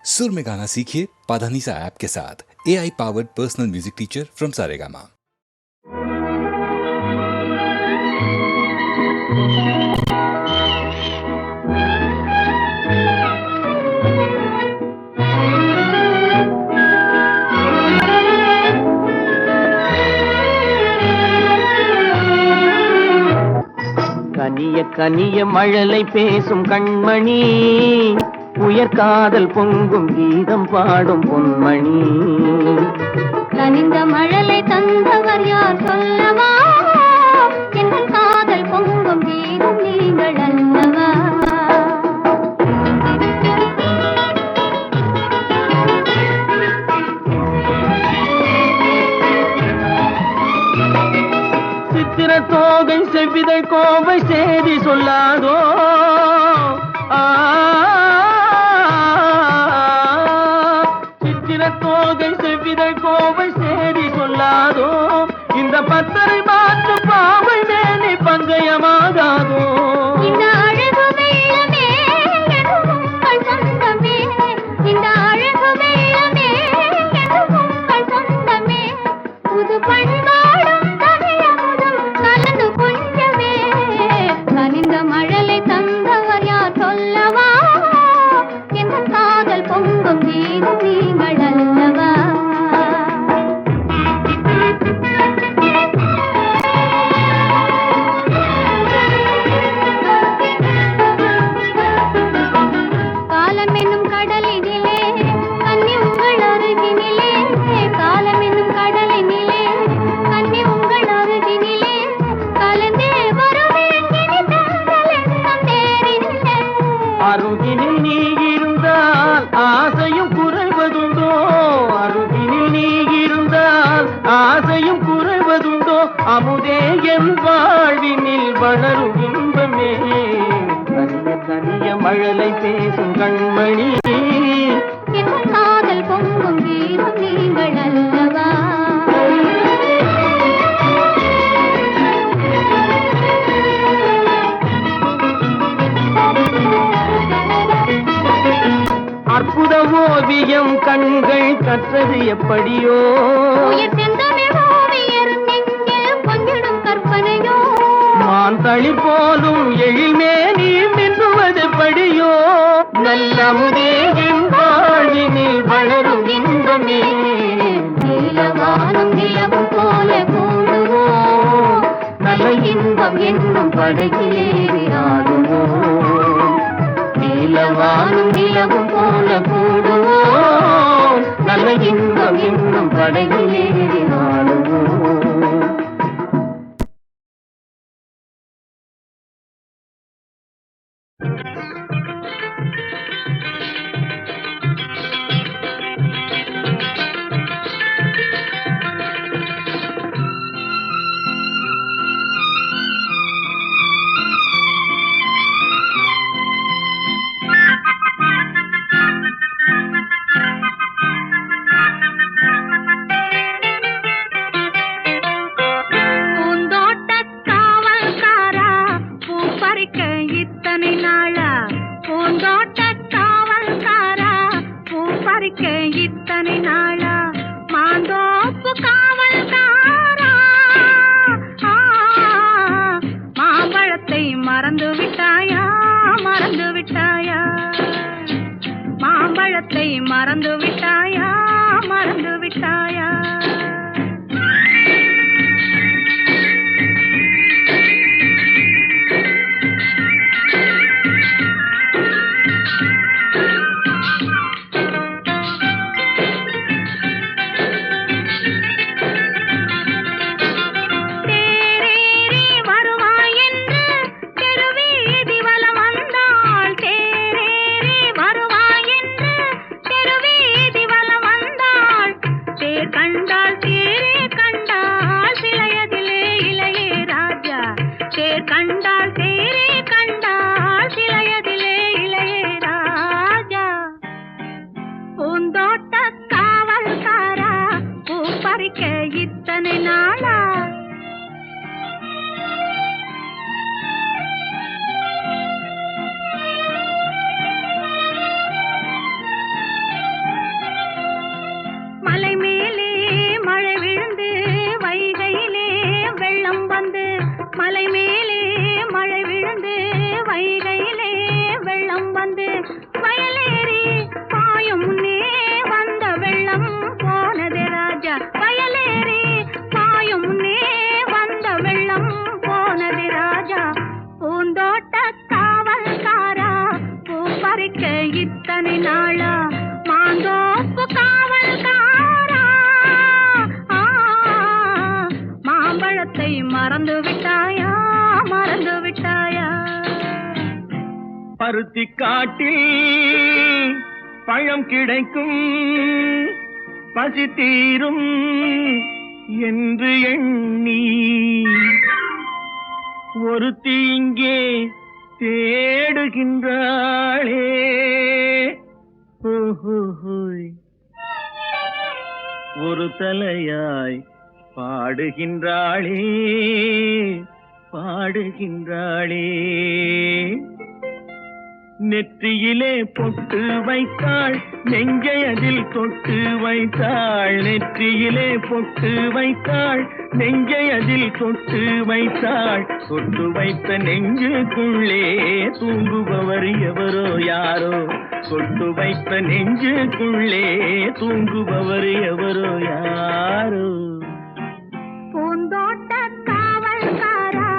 सुर में गाना सीखिए पाधानीसा ऐप के साथ। AI powered personal music teacher from Saregama. கனிய கனிய மழலை பேசும் கண்மணி, உயர்காதல் பொங்கும் கீதம் பாடும் பொன்மணி. கனிந்த மழலை தந்தவர் யார் சொல்லவா? எங்கள் காதல் பொங்கும் கீதம் நீங்கள் அல்லவா? சித்திர தோகை செவ்விதழ் கோவை செய்தி சொல்லாதோ, சித்திர தோகை செவ்விதழ் கோவை செய்தி சொல்லாதோ, இந்த பத்தரை மாற்று பாவை மேனி பங்கயமாகாதோ. இந்த அழகு வெள்ளமே எதுவும் உங்கள் சொந்தமே, இந்த அழகு வெள்ளமே எதுவும் உங்கள் சொந்தமே. புது பண்பாடும் தமிழமுதும் கலந்து கொஞ்சமே. கனிந்த மழலை தந்தவர் யார் சொல்லவா? எங்கள் காதல் பொங்கும் கீதம் நீங்கள் அல்லவா? காலம் என்னும் கடலினிலே கன்னி உங்கள் அருகினிலே, காலம் என்னும் கடலினிலே கன்னி உங்கள் அருகினிலே கலந்தே வருவேன் இனி தங்கள் எண்ணம் தேரினிலே. அருகினில் நீ இருந்தால் ஆசையும் குறைவதுண்டோ, அருகினில் நீ இருந்தால் ஆசையும் குறைவதுண்டோ. அமுதே என் வாழ்வினில் வளரும் இன்பமே, கனிய கனிய மழலை பேசும் கண்மணி. எங்கள் காதல் பொங்கும் கீதம் நீங்கள் அல்லவா? அற்புத ஓவியம் கண்கள் கற்றது எப்படியோ, உயிர் செந்தமிழ் ஓவியர் நெஞ்சில் கொஞ்சிடும் கற்பனையோ. மாந்தளி போலும் எழில்மே நீ மின்னுவது படியோ. நல்லமுதே என் வாழ்வினில் வளரும் இன்பமே, நீலவானம் நிலவும் போல கூடுவோம், நல்ல இன்பம் என்னும் படகிலேறி ஆடுவோம். நீலவானும் நிலவும் போல கூடுவோம், நல்ல இன்பம் என்னும் படகிலேறி ஆடுவோம். பூந்தோட்டக் காவல்காரா, பூ பறிக்க இத்தனை நாளா? பூந்தோட்டக் காவல்காரா, பூ பறிக்க இத்தனை நாளா? மாந்தோப்பு காவல்காரா, மாம்பழத்தை மறந்து விட்டாயா? மறந்து விட்டாயா? மாம்பழத்தை மறந்து விட்டாயா? மறந்து விட்டாயா? தேரேறி வருவாய் என்று தெருவீதி வலம் வந்தாள், தேரேறி வருவாய் என்று தெருவீதி வலம் வந்தாள். தேர் கண்டாள் தேரே கண்டாள் சிலையதிலே இளையே ராஜா. தேர் கண்டாள் தேரே கண்டாள் சிலையதிலே இளையே ராஜா. பூந்தோட்ட காவல்காரா, பூ பறிக்க இத்தனை நாளா? மலை மேலே மழை விழுந்து வைகையிலே வெள்ளம் வந்து வயலேறி பாயும் முன்னே வந்த வெள்ளம் போனதே ராஜா. வயலேறி பாயும் முன்னே வந்த வெள்ளம் போனதே ராஜா. பூந்தோட்ட காவல்காரா பூ பறிக்க இத்தனை நாளா மாந்தோப்பு காவல்காரா மாம்பழத்தை மறந்து விட்டாயா மறந்து விட்டாயா. பருத்தி காட்டில் பழம் கிடைக்கும் பசி தீரும் என்று எண்ணி ஒரு தீங்கே தேடுகின்றாளே. ஒரு தலையாய் பாடுகின்றாளே பாடுகின்றாளே. நெற்றியிலே பொட்டு வைத்தாள் நெஞ்சை அதில் தொட்டு வைத்தாள். நெற்றியிலே பொட்டு வைத்தாள் நெஞ்சை அதில் தொட்டு வைத்தாள். தொட்டு வைத்த நெஞ்சுக்குள்ளே தூங்குபவர் எவரோ யாரோ. தொட்டு வைத்த நெஞ்சுக்குள்ளே தூங்குபவர் எவரோ யாரோ. பூந்தோட்ட காவல்காரா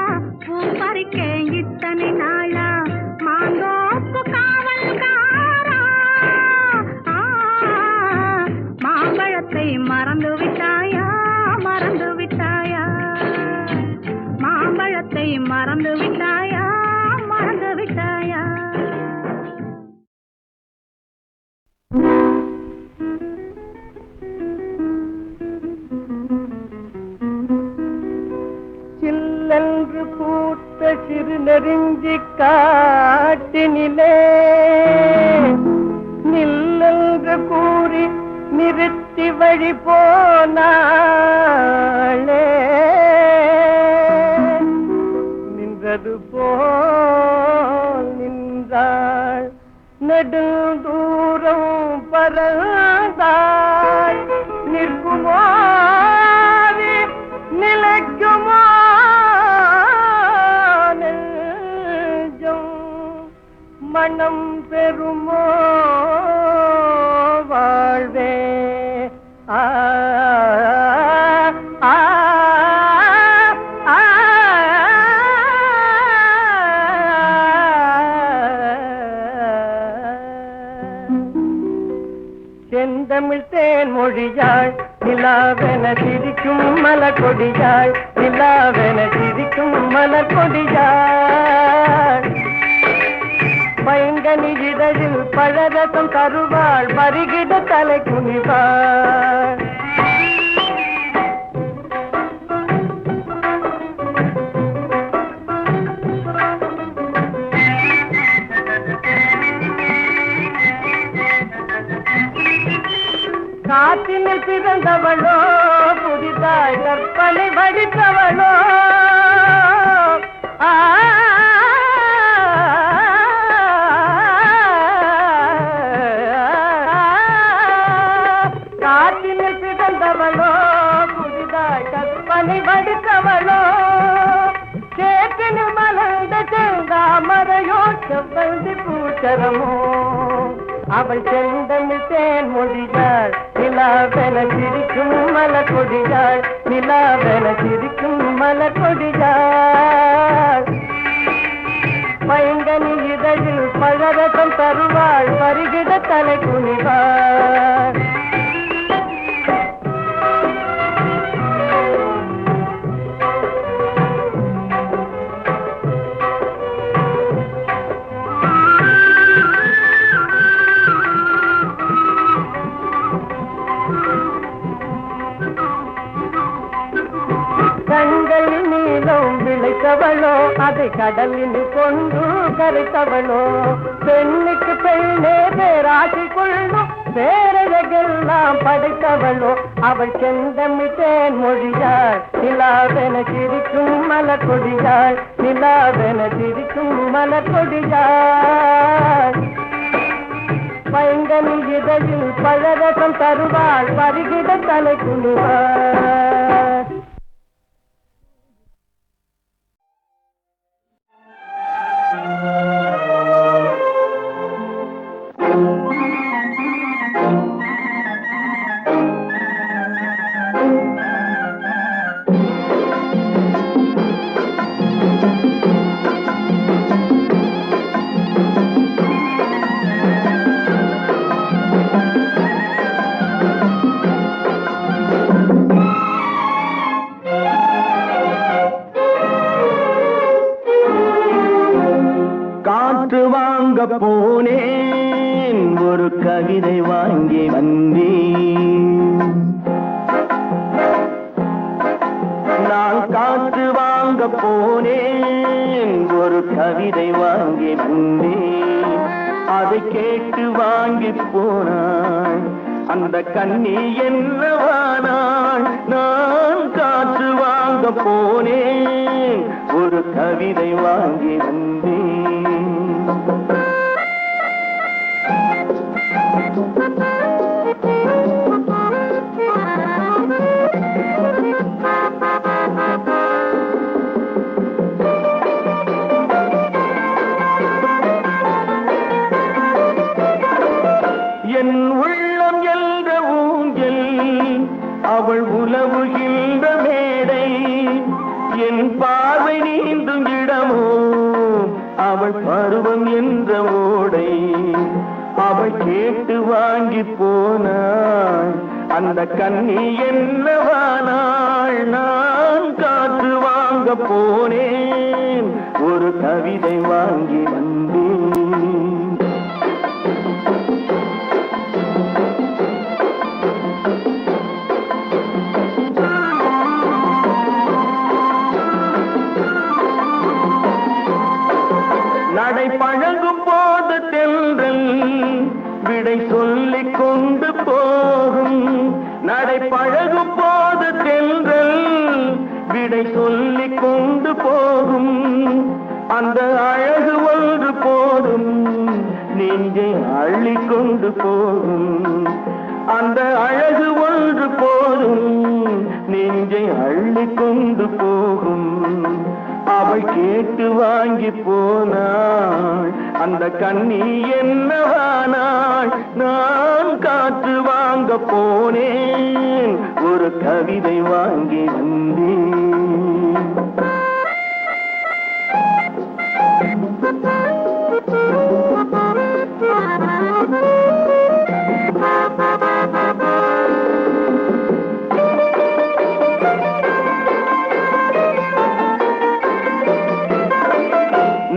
பூ பறிக்க இத்தனை நாளா மாந்தோப்பு காவல்காரா மாம்பழத்தை மறந்து விட்டாயா மறந்து விட்டாயா. மாம்பழத்தை மறந்து விட்டாயா மறந்து விட்டாயா. சில்லென்று பூத்த சிறு நெருஞ்சி காட்டினிலே நில்லென்று கூறி நிறுத்தி வழி போனாளே. நின்றது போல் நின்றாள் நெடுந்தூரம் பறந்தாள். நிற்குமோ நிலைக்குமோ நெஞ்சம் மனம் பெறுமோ வாழ்வே. ஆ ஆ செந்தமிழ் தேன் மொழியாள் நிலாவென சிரிக்கும் மலர் கொடியாள். நிலாவென சிரிக்கும் மலர் கொடியாள். பைங்கனி இதழில் பழரசம் தருவாள் பருகிட தலை குனிவாள். காற்றினில் பிறந்தவளோ புதிதாய் கற்பனை வடித்தவளோ. காற்றினில் பிறந்தவளோ புதிதாய் கற்பனை வடித்தவளோ. சேற்றினில் மலர்ந்த செந்தாமரையோ செவ்வந்தி பூச்சரமோ. அவள் செந்தமிழ் தேன் மொழியாள் நிலாவென சிரிக்கும் மலர் கொடியாள். நிலாவென சிரிக்கும் மலர் கொடியாள். பைங்கனி இதழில் பழரசம் தருவாள் பருகிட தலை குனிவாள். கண்களில் நீளம் விளைத்தவளோ அதை கடலில் கொண்டு கரைத்தவளோ. பெண்ணுக்கு பெண்ணே பேராசி கொள்ளும் பேரழகெல்லாம் படைத்தவளோ. அவள் செந்தமிழ் தேன் மொழியாள் நிலாவென சிரிக்கும் மலர் கொடியாள். நிலாவென சிரிக்கும் மலர் கொடியாள். பைங்கனி இதழில் பழரசம் தருவாள் பருகிட தலை குனிவாள். வாங்கி வந்தேன். நான் காற்று வாங்க போனேன், ஒரு கவிதை வாங்கி வந்தேன். அதை கேட்டு வாங்கி போனாள் அந்த கண்ணி என்னவானாள். நான் காற்று வாங்க போனேன், ஒரு கவிதை வாங்கி வந்தேன். என் உள்ளம் என்ற ஊஞ்சல், அவள் உலவுகின்ற மேடை. என் பார்வை நீந்தும் இடமோ, அவள் பருவம் என்ற ஓடை. அவள் கேட்டு வாங்கி போனாள் அந்த கண்ணி என்னவானாள். நான் காற்று வாங்க போனேன், ஒரு கவிதை வாங்கி வந்தேன். நடை பழகும் போது தென்றல் விடை சொல்லிக் கொண்டு போகும். நடை பழகும் போது தென்றல் விடை சொல்லிக் கொண்டு போகும். அந்த அழகு ஒன்று போதும், நெஞ்சை அள்ளிக் கொண்டு போகும். அந்த அழகு ஒன்று போதும், நெஞ்சை அள்ளிக் கொண்டு போகும். அவள் கேட்டு வாங்கி போனாள் அந்த கண்ணி என்னவானாள். நான் காற்று வாங்க போனேன், ஒரு கவிதை வாங்கி வந்தேன்.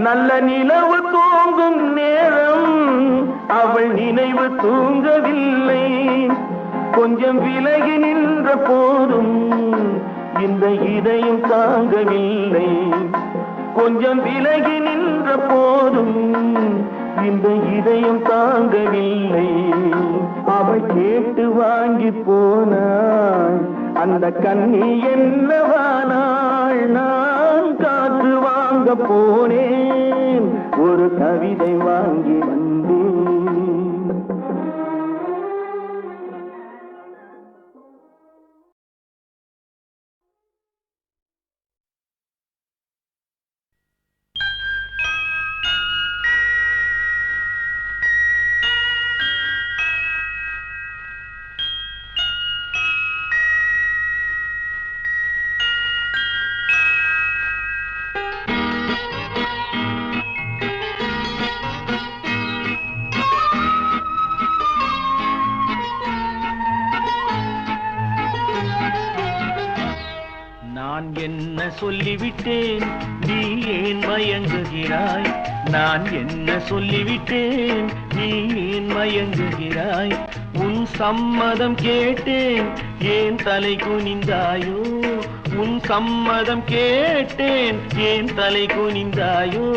நல்ல நிலவு தூங்கும் நேரம், அவள் நினைவு தூங்கவில்லை. கொஞ்சம் விலகி நின்ற போதும் இந்த இதயம் தாங்கவில்லை. கொஞ்சம் விலகி நின்ற போதும் இந்த இதயம் தாங்கவில்லை. அவள் கேட்டு வாங்கி போனாள் அந்த கண்ணி என்னவானாள். நான் காற்று வாங்க போனேன், ஒரு கவிதை வாங்கி வந்தேன். நான் என்ன சொல்லிவிட்டேன், நீ ஏன் மயங்குகிறாய்? நான் என்ன சொல்லிவிட்டேன், நீ ஏன் மயங்குகிறாய்? உன் சம்மதம் கேட்டேன், ஏன் தலை குனிந்தாயோ? உன் சம்மதம் கேட்டேன், ஏன் தலை குனிந்தாயோ?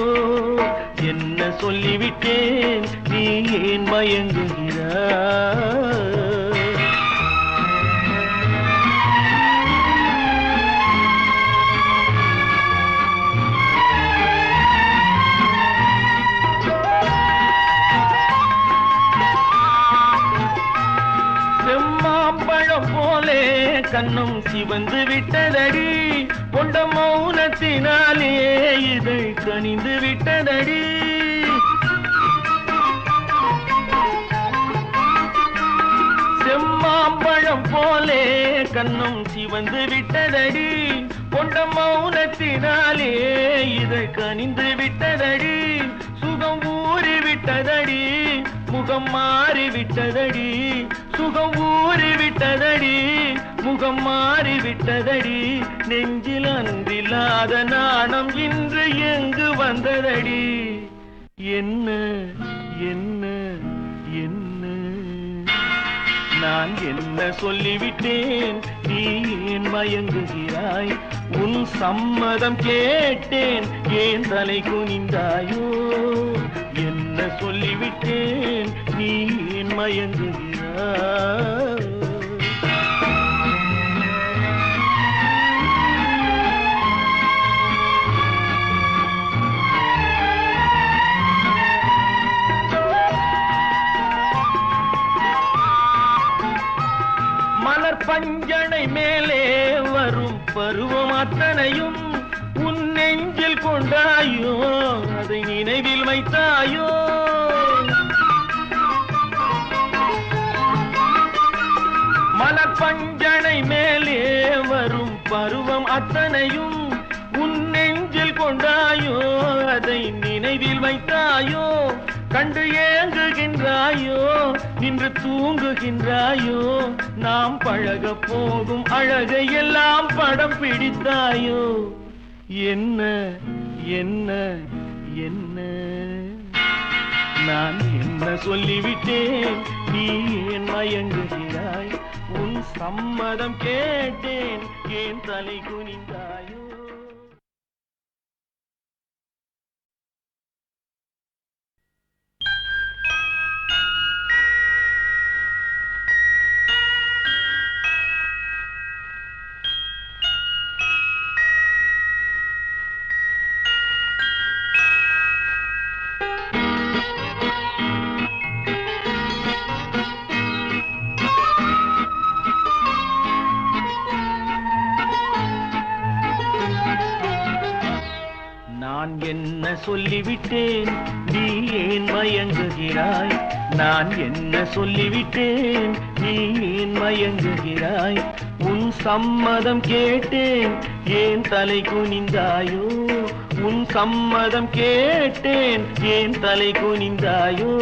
என்ன சொல்லிவிட்டேன், நீ ஏன் மயங்குகிறாய்? கண்ணும் சிவந்து விட்டதடி, கொண்ட மௌனத்தினாலே இதை கனிந்து விட்டதடி. செம்மாம்பழம் போலே கண்ணும் சிவந்து விட்டதடி, கொண்ட மௌனத்தினாலே இதை கனிந்து விட்டதடி. சுகம் ஊறி விட்டதடி, முகம் மாறி விட்டதடி. சுகம் ஊறி விட்டதடி, முகம் மாறி விட்டதடி. நெஞ்சில் அன்றில்லாத நாணம் இன்று எங்கு வந்ததடி? என்ன என்ன என்ன நான் என்ன சொல்லிவிட்டேன் நீ ஏன் மயங்குகிறாய் உன் சம்மதம் கேட்டேன் ஏன் தலை குனிந்தாயோ என்ன சொல்லிவிட்டேன் நீ ஏன் மயங்குகிறாய் பஞ்சனை மேலே வரும் பருவம் அத்தனையும் உன் நெஞ்சில் கொண்டாயோ அதை நினைவில் வைத்தாயோ மலர் பஞ்சனை மேலே வரும் பருவம் அத்தனையும் உன் நெஞ்சில் கொண்டாயோ அதை நினைவில் வைத்தாயோ கண்டு ஏங்குகின்றாயோ நின்று தூங்குகின்றாயோ நாம் பழக போகும் அழகை எல்லாம் படம் பிடித்தாயோ என்ன என்ன என்ன நான் என்ன சொல்லிவிட்டேன் நீ ஏன் மயங்குகிறாய் உன் சம்மதம் கேட்டேன் ஏன் தலை குனிந்தாயோ நான் என்ன சொல்லிவிட்டேன் நீ ஏன் மயங்குகிறாய் நான் என்ன சொல்லிவிட்டேன் நீ ஏன் மயங்குகிறாய் உன் சம்மதம் கேட்டேன் ஏன் தலை குனிந்தாயோ உன் சம்மதம் கேட்டேன் ஏன் தலை குனிந்தாயோ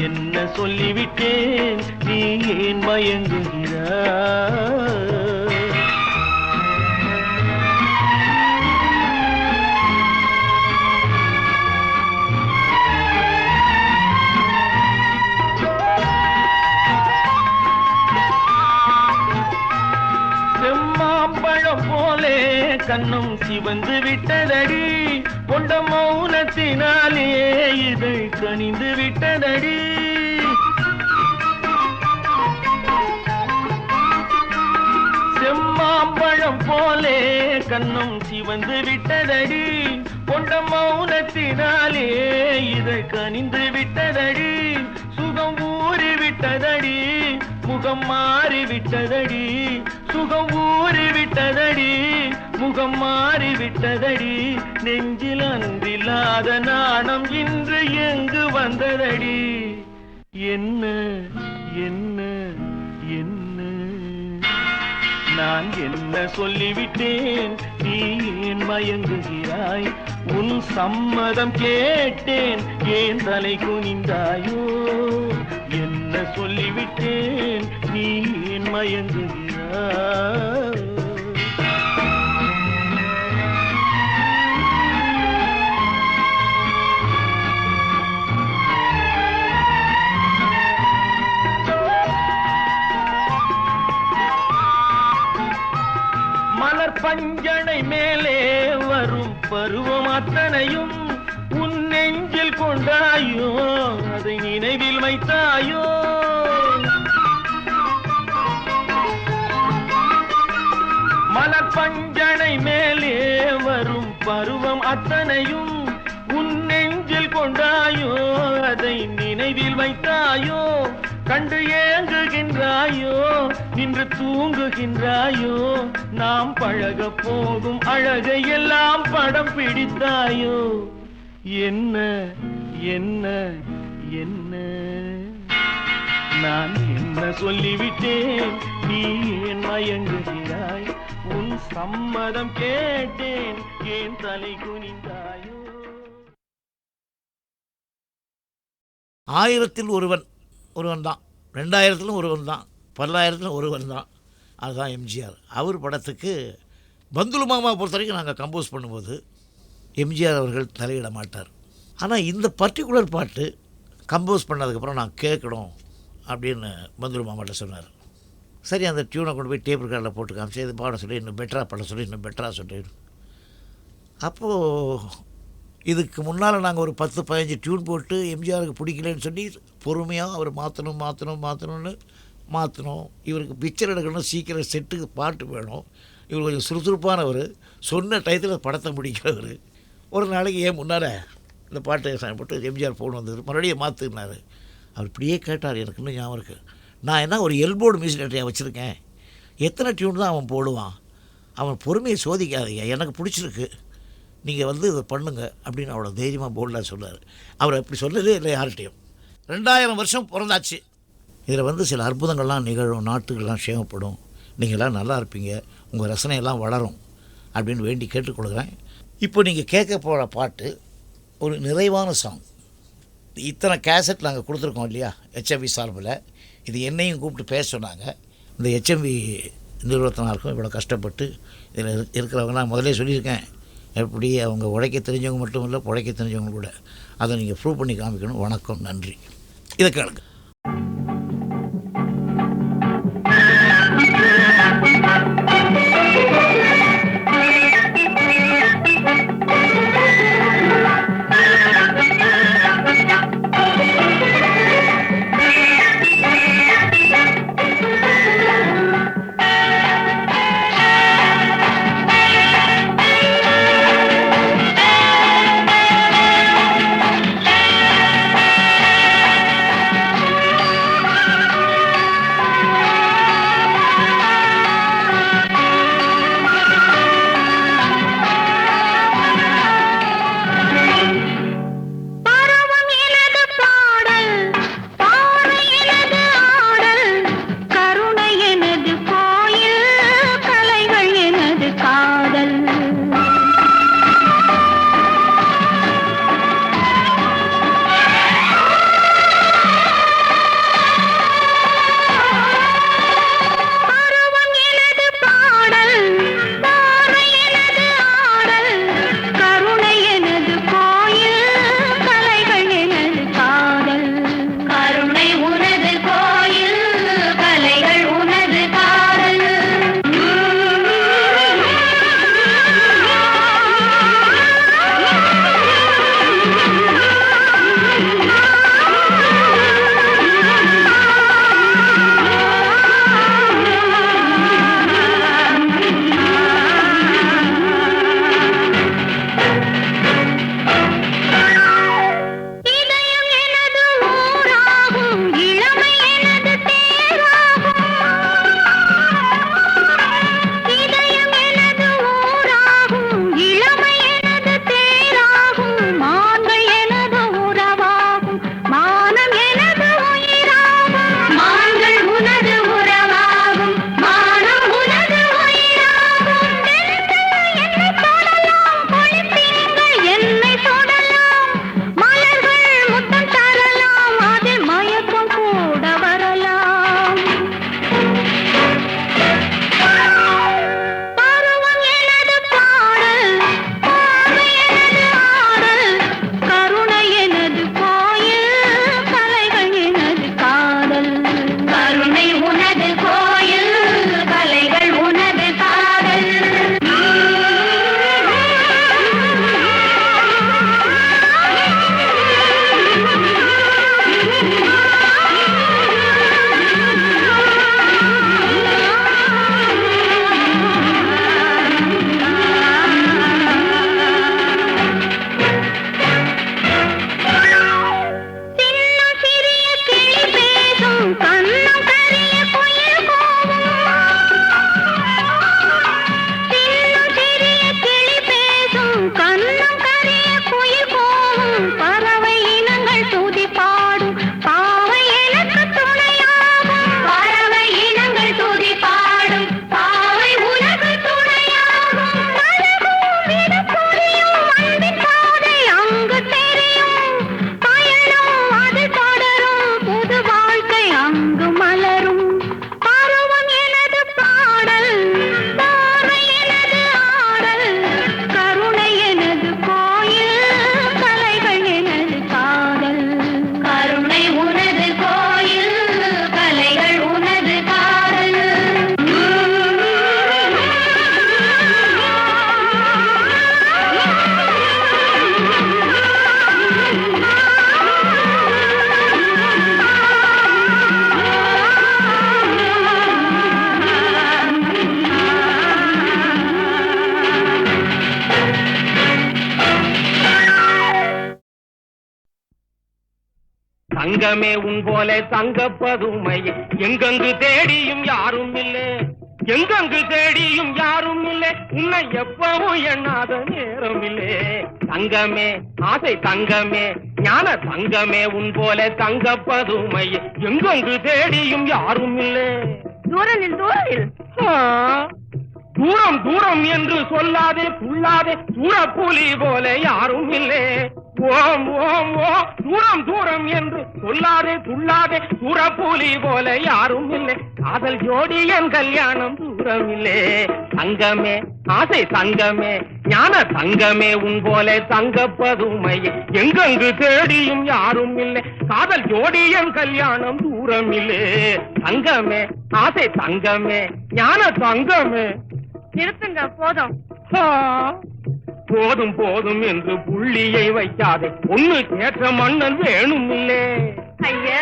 என்ன சொல்லிவிட்டேன் நீ ஏன் மயங்குகிறாய் போலே கண்ணும் சிவந்து விட்டதடி கொண்ட மௌனத்தினாலே இதை கனிந்து விட்டதடி செம்மாம்பழம் போலே கண்ணும் சிவந்து விட்டதடி கொண்ட மௌனத்தினாலே இதை கனிந்து விட்டதடி சுகம் ஊறி விட்டதடி முகம் மாறி விட்டதடி சுகம் ஊறி விட்டதடி முகம் மாறி விட்டதடி நெஞ்சில் அன்றில்லாத நாணம் இன்று எங்கு வந்ததடி என்ன என்ன என்ன நான் என்ன சொல்லிவிட்டேன் நீ ஏன் மயங்குகிறாய் உன் சம்மதம் கேட்டேன் ஏன் தலை குனிந்தாயோ என்ன சொல்லிவிட்டேன் நீ ஏன் மயங்குகிறாய் மலர் பஞ்சனை மேலே வரும் பருவம் அத்தனையும் உன் நெஞ்சில் கொண்டாயோ அதை நினைவில் வைத்தாயோ மலர் பஞ்சனை மேலே வரும் பருவம் அத்தனையும் உன் நெஞ்சில் கொண்டாயோ அதை நினைவில் வைத்தாயோ கண்டு ஏங்குகின்றாயோ நின்று தூங்குகின்றாயோ நாம் பழக போகும் அழகை எல்லாம் படம் பிடித்தாயோ என்ன என்ன என்ன நான் என்ன சொல்லிவிட்டேன் நீ ஏன் மயங்குகிறாய் உன் சம்மதம் கேட்டேன் ஏன் தலை குனிந்தாயோ 1000-ல் ஒருவன் தான், 2000-லும் ஒருவன் தான், 10,000-லும் ஒருவன் தான். அதுதான் எம்ஜிஆர். அவர் படத்துக்கு பந்துலு மாமா பொறுத்த வரைக்கும் நாங்கள் கம்போஸ் பண்ணும்போது எம்ஜிஆர் அவர்கள் தலையிட மாட்டார். ஆனால் இந்த பர்டிகுலர் பாட்டு கம்போஸ் பண்ணதுக்கப்புறம் நான் கேட்கணும் அப்படின்னு பந்துலு மாமாட்ட சொன்னார். சரி, அந்த டியூனை கொண்டு போய் டேப் ரெக்கார்டில் போட்டு காமிச்சு இது பாட சொல்லி இன்னும் பெட்டராக பாட சொல்லி இன்னும் பெட்டராக சொல்லிடு. அப்போது இதுக்கு முன்னால் நாங்கள் ஒரு 10-15 டியூன் போட்டு எம்ஜிஆருக்கு பிடிக்கலன்னு சொல்லி பொறுமையாக அவர் மாற்றணும்னு மாற்றணும். இவருக்கு பிக்சர் எடுக்கணும், சீக்கிரம் செட்டுக்கு பாட்டு வேணும், இவர் கொஞ்சம் சுறுசுறுப்பானவர், சொன்ன டயத்தில் படத்தை முடிக்கிறவர். ஒரு நாளைக்கு ஏன் முன்னால் இந்த பாட்டு போட்டு எம்ஜிஆர் ஃபோன் வந்தது, மறுபடியும் மாற்றுனார். அவர் இப்படியே கேட்டார், எனக்கு இன்னும் ஞாபகம் இருக்குது. நான் என்ன ஒரு எல்போர்டு மியூசிக் டேரக்டரையாக வச்சுருக்கேன், எத்தனை டியூன் தான் அவன் போடுவான், அவன் பொறுமையை சோதிக்காதீங்க, எனக்கு பிடிச்சிருக்கு, நீங்கள் வந்து இதை பண்ணுங்க அப்படின்னு அவ்வளோ தைரியமாக போல்டாக சொன்னார். அவர் அப்படி சொல்லவே இல்லை யார்கிட்டையும். 2000 வருஷம் பிறந்தாச்சு. இதில் வந்து சில அற்புதங்கள்லாம் நிகழும், நாட்டுக்கெல்லாம் சேமப்படும், நீங்கள்லாம் நல்லா இருப்பீங்க, உங்கள் ரசனையெல்லாம் வளரும் அப்படின்னு வேண்டி கேட்டுக்கொள்கிறேன். இப்போ நீங்கள் கேட்க போகிற பாட்டு ஒரு நிறைவான சாங். இத்தனை கேசட் நாங்கள் கொடுத்துருக்கோம் இல்லையா HMV சார்பில், இது என்னையும் கூப்பிட்டு பேச சொன்னாங்க. இந்த HMV நிறுவனத்தினருக்கும் இவ்வளோ கஷ்டப்பட்டு இதில் இருக்கிறவங்க நான் முதலே சொல்லியிருக்கேன், எப்படி அவங்க உழைக்க தெரிஞ்சவங்க மட்டும் இல்லை, உழைக்க தெரிஞ்சவங்க கூட, அதை நீங்கள் ப்ரூவ் பண்ணி காமிக்கணும். வணக்கம், நன்றி. இதை கேளுங்க. தங்கமே உன் போல தங்கப்பதுமை எங்கெங்கு தேடியும் யாரும் இல்லை, எங்கெங்கு தேடியும் யாரும் இல்லை, உன்னை எப்பவும் எண்ணாத நேரம் இல்லை. தங்கமே ஆசை தங்கமே ஞான தங்கமே உன் போல தங்கப்பதுமை எங்கெங்கு தேடியும் யாரும் இல்லை. தூரலில் தூரலில் தூரம் தூரம் என்று சொல்லாதே துள்ளாதே சூரப்புலி போல யாரும் இல்லை. ஓம் ஓம் ஓம் தூரம் தூரம் என்று சொல்லாதே துள்ளாதே சூரப்புலி போல யாரும் இல்லை. காதல் ஜோடி என் கல்யாணம் தூரம் இல்லை. தங்கமே ஆசை தங்கமே ஞான தங்கமே உன் போல தங்கப்பதுமை எங்கெங்கு தேடியும் யாரும் இல்லை. காதல் ஜோடி என் கல்யாணம் தூரம் இல்லை. தங்கமே ஆசை தங்கமே ஞான தங்கமே. நிறுத்துங்க, போதும். போதும் போதும் என்று புள்ளியை வைக்காதே, ஒண்ணு கேட்ட மன்னன் வேணும் இல்லே. ஐயா,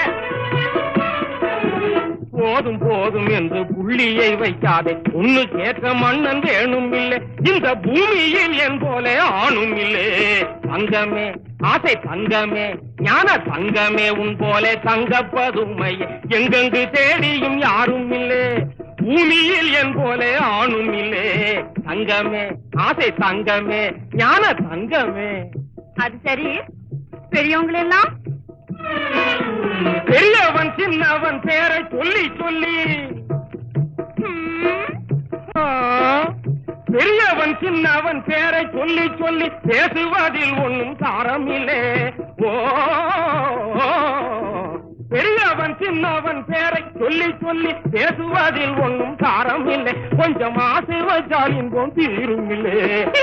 போதும் போதும் என்று புள்ளியை வைக்காதே, ஒண்ணு கேட்ட மன்னன் வேணும் இல்லை. இந்த பூமியில் என் போல ஆணும் இல்லை. தங்கமே ஆசை தங்கமே ஞான தங்கமே உன் போல தங்கப்பதுமை எங்கெங்கு தேடியும் யாரும் இல்லை. பூமியில் என் போல ஆணும் இல்லை. தங்கமே ஆசை தங்கமே ஞான தங்கமே. அது சரி, பெரியவங்களெல்லாம் பெரியவன் சின்னவன் பேரை சொல்லி சொல்லி பெரியவன் சின்னவன் பேரை சொல்லி சொல்லி பேசுவதில் ஒன்றும் சாரம் இல்லை. ஓ பெரியவன் சின்னவன் பேரை சொல்லி சொல்லி பேசுவதில் ஒன்றும் சாரம் இல்லை. கொஞ்சம் ஆசை வச்சால் இன்பம் தீரும் இல்லை.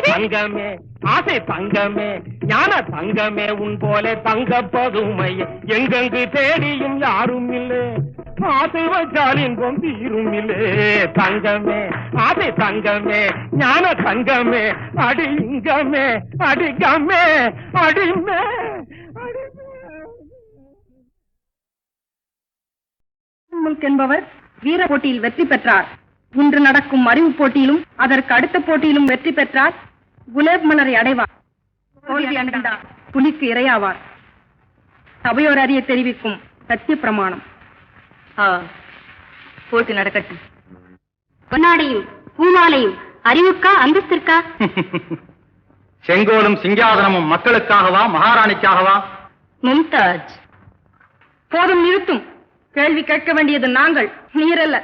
தங்கமே ஆசை தங்கமே ஞான தங்கமே உன் போல தங்கப்பதுமை எங்கெங்கு தேடியும் யாரும் இல்லை. ஆசை வச்சால் இன்பம் தீரும் இல்லை. தங்கமே ஆசை தங்கமே ஞான தங்கமே அடி இங்கமே அடிகமே அடிமே அடிமே. என்பவர் வீர போட்டியில் வெற்றி பெற்றார். இன்று நடக்கும் அறிவு போட்டியிலும் அதற்கு அடுத்த போட்டியிலும் வெற்றி பெற்றார். குலேப் மலரை அடைவார். தோல்வி அடைந்தார் புலிக்கு இரையாவார். சபையோர் அறிய தெரிவிக்கும் சத்திய பிரமாணம். போட்டி நடக்கட்டும். பொன்னாடையும் பூமாலையும் அறிவுக்கா அந்தஸ்திற்கா? செங்கோலும் சிங்காதனமும் மக்களுக்காகவா மகாராணிக்காகவா? மும்தாஜ். போதும், நிறுத்தும். கேள்வி கேட்க வேண்டியது நாங்கள், நீரல்ல.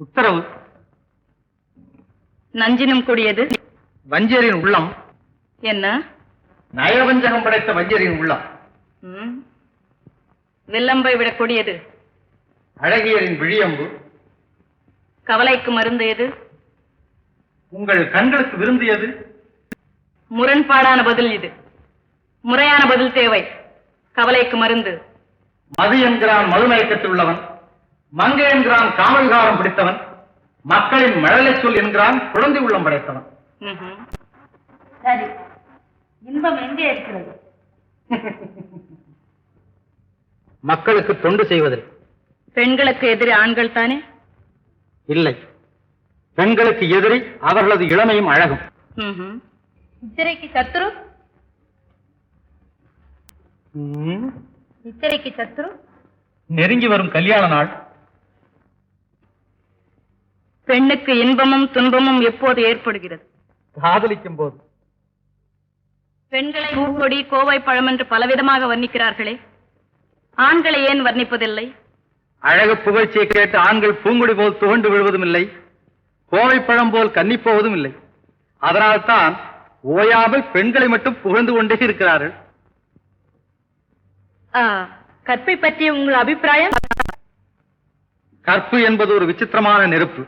உத்தரவு. நஞ்சினும் கூடியது வஞ்சரின் உள்ளம். என்ன? நயவஞ்சகம் படைத்த வஞ்சரின் உள்ளம். வில்லம்பை விட கூடியது அழகியரின் விழியம்பு. கவலைக்கு மருந்து எது? உங்கள் கண்களுக்கு விருந்தியது. முரண்பாடான பதில் இது. முறையான பதில் தேவை. கவலைக்கு மருந்து மது என்கிறான் மதுமயக்கத்தில் உள்ளவன், மங்கை என்கிறான் காமவிகாரம் பிடித்தவன், மக்களின் மழலை சொல் என்கிறான் குழந்தை உள்ளம் படைத்தவன். சரி, இன்பம் எங்கே இருக்கிறது? மக்களுக்கு தொண்டு செய்வதில். பெண்களுக்கு எதிரி ஆண்கள் தானே? இல்லை, பெண்களுக்கு எதிரி அவர்களது இளமையும் அழகும். நித்திரைக்கு சத்துரு? நித்திரைக்கு சத்துரு? நெருங்கி வரும் கல்யாண நாள். பெண்ணுக்கு இன்பமும் துன்பமும் எப்போது ஏற்படுகிறது? காதலிக்கும் போது. பெண்களை பூக்கொடி கோவை பழம் என்று பலவிதமாக வர்ணிக்கிறார்களே, ஆண்களை ஏன் வர்ணிப்பதில்லை? அழகு புகழ்ச்சியை கேட்டு ஆண்கள் பூங்குடி போல் துவண்டு விழுவதும் இல்லை, கோவை பழம் போல் கன்னிப்போவதும் இல்லை. அதனால்தான் ஓயாமல் பெண்களை மட்டும் புகழ்ந்து கொண்டே இருக்கிறார்கள். கற்பை பற்றிய உங்கள் அபிப்பிராயம்? கற்பு என்பது ஒரு விசித்திரமான நெருப்பு.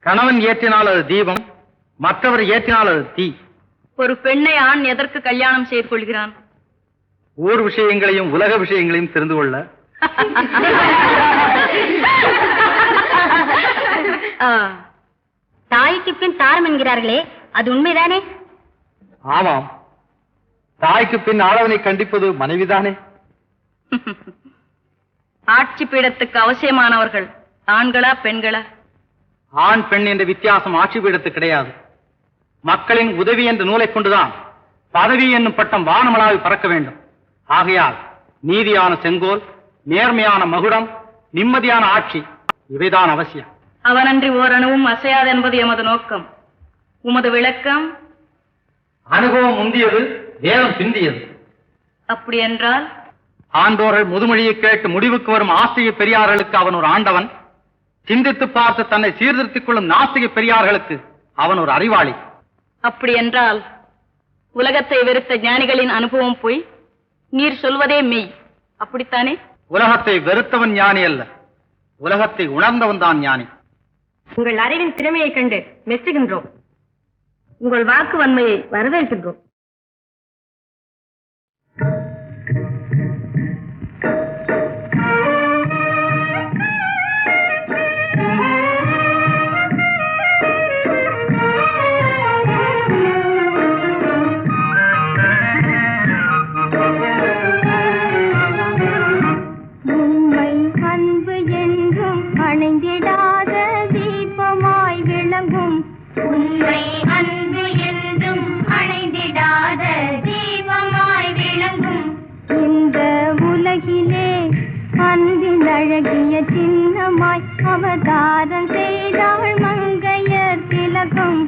கணவன் ஏற்றினால் அது தீபம், மற்றவர் ஏற்றினால் அது தீ. ஒரு பெண்ணை ஆண் எதற்கு கல்யாணம் செய்து கொள்கிறான்? ஊர் விஷயங்களையும் உலக விஷயங்களையும் தெரிந்து கொள்ள. தாய்க்கு பின் தாரம் என்கிறார்களே, அது உண்மைதானே? ஆமாம், தாய்க்கு பின் ஆளவனை கண்டிப்பது மனைவிதானே. ஆட்சி பீடத்துக்கு அவசியமானவர்கள் ஆண்களா பெண்களா? ஆண் பெண் என்ற வித்தியாசம் ஆட்சி பீடத்துக்கு கிடையாது. மக்களின் உதவி என்ற நூலை கொண்டுதான் பதவி என்னும் பட்டம் வானமளாவி பறக்க வேண்டும். ஆகையால் நீதியான செங்கோல், நேர்மையான மகுடம், நிம்மதியான ஆட்சி, இவைதான் அவசியம். அவனன்றி ஓரணுவும் அசையாது என்பது எமது நோக்கம். உமது விளக்கம்? அனுபவம் முந்தியது, வேதம் சிந்தியது. அப்படி என்றால்? ஆண்டோர்கள் முதுமொழியை கேட்டு முடிவுக்கு வரும் ஆஸ்திக பெரியார்களுக்கு அவன் ஒரு ஆண்டவன், சிந்தித்து பார்த்து தன்னை சீர்திருத்திக் கொள்ளும் நாஸ்திக பெரியார்களுக்கு அவன் ஒரு அறிவாளி. அப்படி என்றால் உலகத்தை வெறுத்த ஞானிகளின் அனுபவம் போய் நீர் சொல்வதே மெய், அப்படித்தானே? உலகத்தை வெறுத்தவன் ஞானி அல்ல, உலகத்தை உணர்ந்தவன் தான் ஞானி. உங்கள் அறிவின் திறமையை கண்டு மெச்சுகின்றோம். உங்கள் வாக்கு வன்மையை வரவேற்கின்றோம். அழகிய சின்னமாய் அவதாரம் செய்தாள் மங்கையர் திலகம்,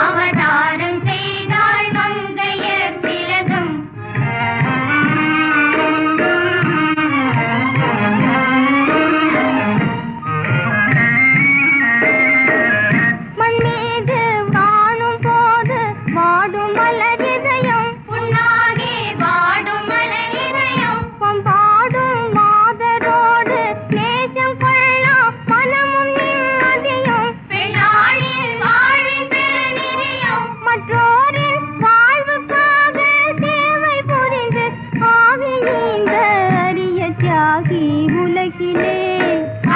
அவதாரம் செய்தாள் மங்கையர் திலகம். மண்ணீது வாழும் போது வாடும் மலர் இதயம், உன்னாகே வாடும் மலர் இதயம். பாடும் மாதரோடு நேசம் கொள்ளலாம் மனமும் நிம்மதியும், பெண்ணாளின் வாழின் பெருநிதியும். மற்றோரின் வாழ்வுக்காக சேவை புரிந்து ஆவி நீந்த அரிய தியாகி உலகிலே.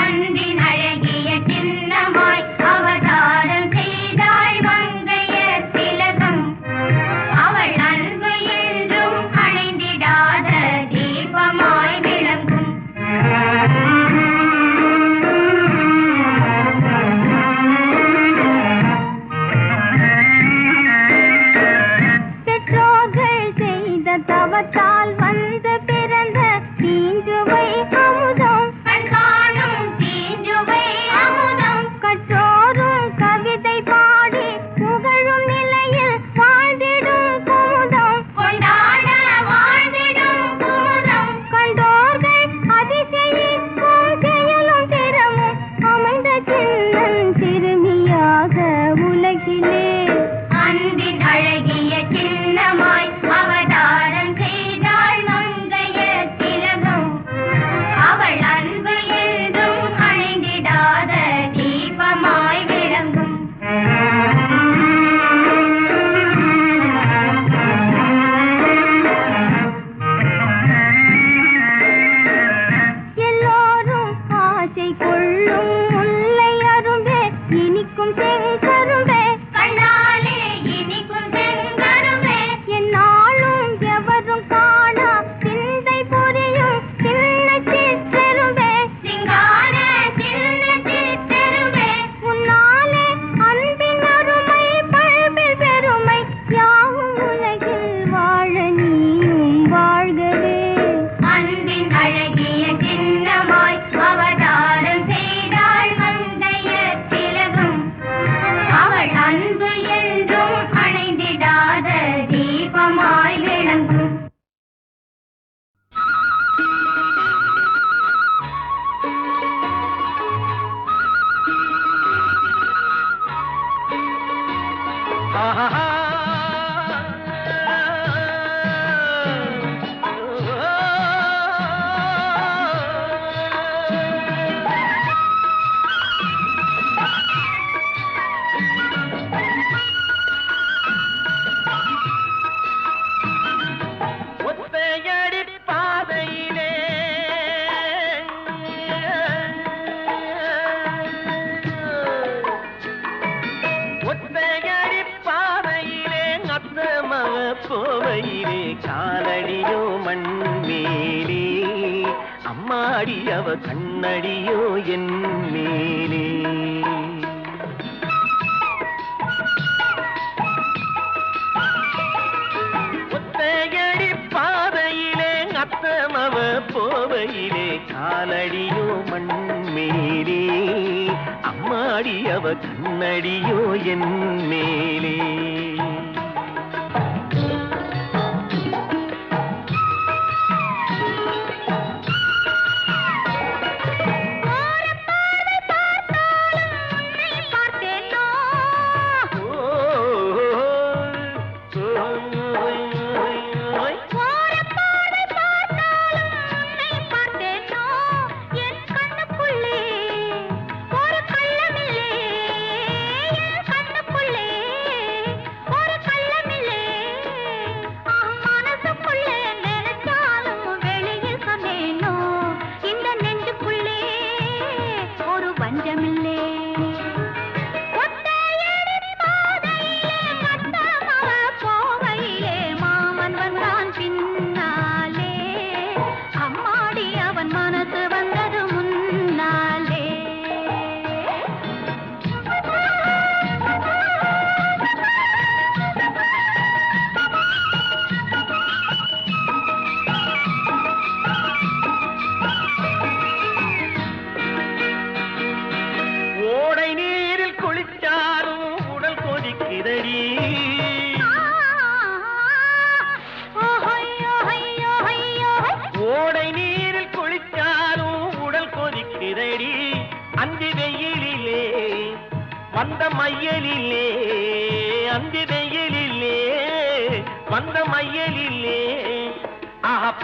அன்பின் அழகிய சின்னமாய் அவதாரம் செய்தாள் மங்கையர் திலகம், அவள் அன்பு என்றும் அணைந்திடாத தீபமாய் விளங்கும். பெற்றோர்கள் செய்த தவத்தால் வந்து பிறந்த தீஞ்சுவை அமுதம், கண்காணும் தீஞ்சுவை அமுதம். கற்றோரும் கவிதை பாடி புகழும் நிலையில் வாழ்ந்திடும் குமுதம், கொண்டாட வாழ்ந்திடும் குமுதம். கண்டோர்கள் அதிசயிக்கும் செயலும் திறமும் அமைந்த சின்னன் சிறுமியாக உலகிலே. அன்பின் அழகிய சின்னமாய் அவதாரம் செய்தாள் மங்கையர் திலகம், அவள் அன்பு என்றும் அணைந்திடாத தீபமாய் விளங்கும். எல்லோரும் ஆசை கொள்ளும் முல்லை அரும்பே, இனிக்கும் செங்கரும்பே, கண்ணாலே இனிக்கும் செங்கரும்பே. என்னாலும் எவரும் காணா சிந்தை புரியும் சின்ன சிற்றெரும்பே, சிங்கார சின்ன சிற்றெரும்பே. உன்னாலே அன்பின் அருமை பண்பில் பெருமை யாவும் உலகில் வாழ நீயும் வாழ்கவே. அன்பின் அழகிய சின்னமாய் அவதாரம் செய்தாள் மங்கையர் திலகம், அவள் அன்பு என்றும் அணைந்திடாத தீபமாய் விளங்கும். ஒத்தையடி பாதையிலே ஒத்தையடி பாதையிலே அத்தமவ போவையிலே காலடியோ மண்மேலே அம்மாடி அவ கண்ணடியோ என் மேலே. ஒத்தையடி பாதையிலே அத்தமவ போவையிலே காலடியோ மண்மேலே அம்மாடி அவ கண்ணடியோ என் மேலே ஓடை நீரில் குளிச்சாலும் உடல் கொதிக்கிறடி அந்தி வெயிலிலே வந்த மையலிலே அந்தி வெயிலிலே வந்த மையலிலே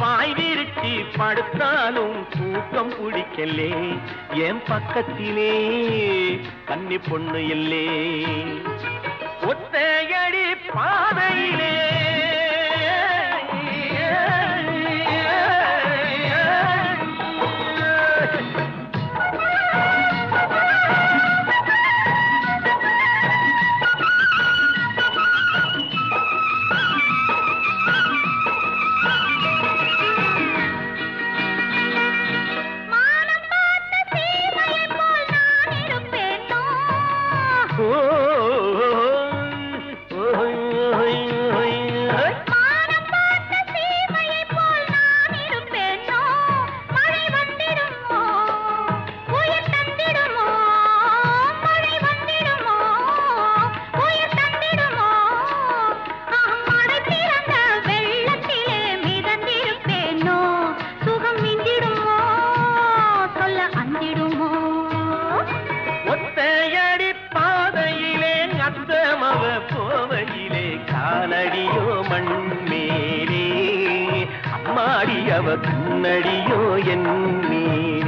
பாய் விரிச்சி படுத்தாலும் தூக்கம் பிடிக்கலே என் பக்கத்திலே கன்னி பொண்ணு இல்லே ஒத்தையடி பாதையிலே போவையிலே காலடியோ மண்மேலே அம்மாடி அவ கண்ணடியோ என் மேலே